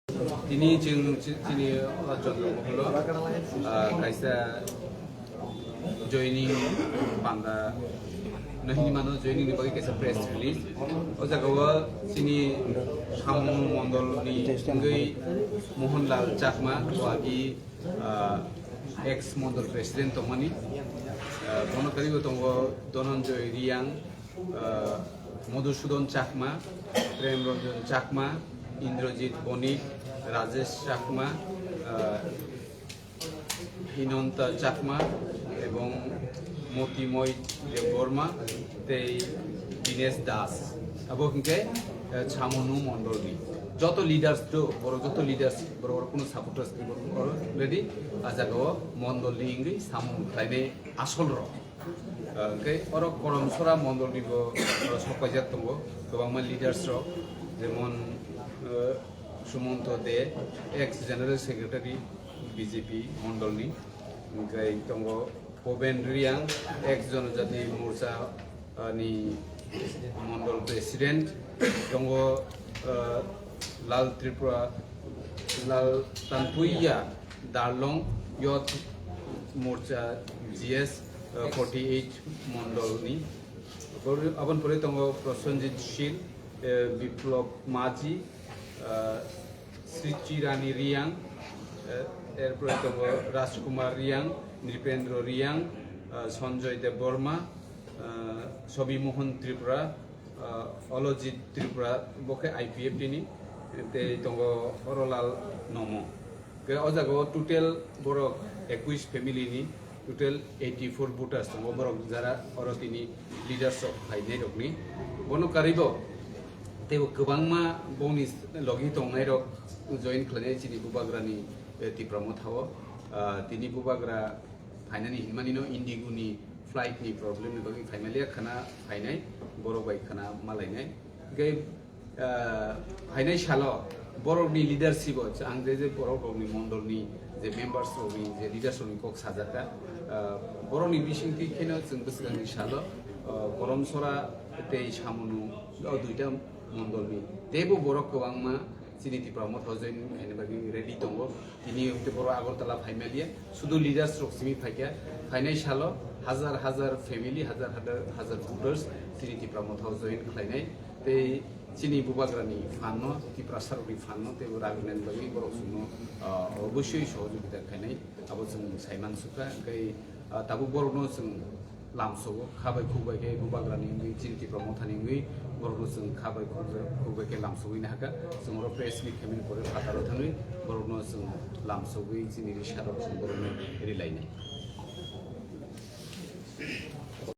Ini sini contoh kaisa joining panda nahi mano joining ni bagi kaisa press release o jaga sini Samun Mondol ni ngai Mohanlal Chakma wagi ex Mondol president tomani kono karigo tongo Dhananjay Riang Madhusudan Chakma Premranjan Chakma Indrajit Bonik Rajesh Chakma Hinanta Chakma এবং মতিময় দেববর্মা তেই দীনেশ দাস এবং ছামনু মন্ডলী যত leaders তো বড় যত leaders বড় বড় কোনো সাপোর্টার্স অলরেডি আজাগাও মন্ডলী ইংরি সামন খাইনে আসল র অর করমসরা মন্ডলীব সকাইজাত দङ गोबांमा লিডার্স র যেমন সুমন্ত দে এক্স জেনারেল সেক্রেটারি বিজেপি মন্ডলনি ओमफ्राय दङ भबेन रियां एक्स जनजाति मोर्चा नि मण्डल प्रेसिडेन्ट दङ लाल त्रिपुरा लाल तानपुइया दारलं यथ मोर्चा जीएस 48 मण्डलनि अपन परे दङ प्रसन्जित शील बिप्लव माझी श्री रानी रियां এরপরে তো রাজকুমার রিয়াং নৃপেন্দ্র রিয়াং সঞ্জয় দেববর্মা ছবি মোহন ত্রিপুরা অলজিৎ ত্রিপুরা বকে আইপিএফ টিনি দङ হরলাল নম অজাগো টোটাল বড় 21 ফ্যামিলিনি টোটাল 84 ভোটার্স দङ বড় যারা অরতিনি লিডার্স অফ ফাইনাই রকনি বনো কারিব তেও गोबांमा बनि लगि दंनाय रक जइन खालायनाय चिनि बुबाग्रानि तिप्रामो थाव तिनि बुबाग्रा फाइनानि हिमानिनो इन्डिगुनि फ्लाइटनि प्रब्लेमनि बागै फाइनालिया खाना फाइनाय बर' बाइ खाना मालायनाय गै फाइनाय साल बर'नि लिडारशिप आं जे बर'नि मण्डलनि जे मेम्बार्स रनि जे लिडार्सनि कक साजाता बर'नि बिसिंथि खेनो जों बोसोरनि साल करमसरा ते सामनु दुइटा मण्डलनि तेबो बर' गोबांमा চিনি তিপ্রামো থাউজেন্ড এনবাগি রেডি দङ তিনি বড় আগরতলা ফাইমালিয়া শুধু লিডার্স রকসিমি ফাইকা ফাইনাই সাল হাজার হাজার ফ্যামিলি হাজার হাজার হাজার ভোটার্স চিনি তিপ্রামো থাউজেন্ড খাইনাই তে চিনি বুবাগ্রানি ফান্ন তিপ্রাসারনি ফান্ন তে রাগনান বাগি বড় সুনো অবশ্যই সহযোগিতা খাইনাই আবো जों সাইমান সুকা gai তাবু বড়নো जों লামসগো খাবাই খুবাইকে বুবাগ্রানি চিনি তিপ্রামো থানি बर'नो जों खाबाय खुबायके लामसौयैनो हाखा जों प्रेस मिट खालामनो परे फाटाराव थाङो बर'नो जों लामसौयै जोंनि रिसाराव जों बर'नो रिलायनाय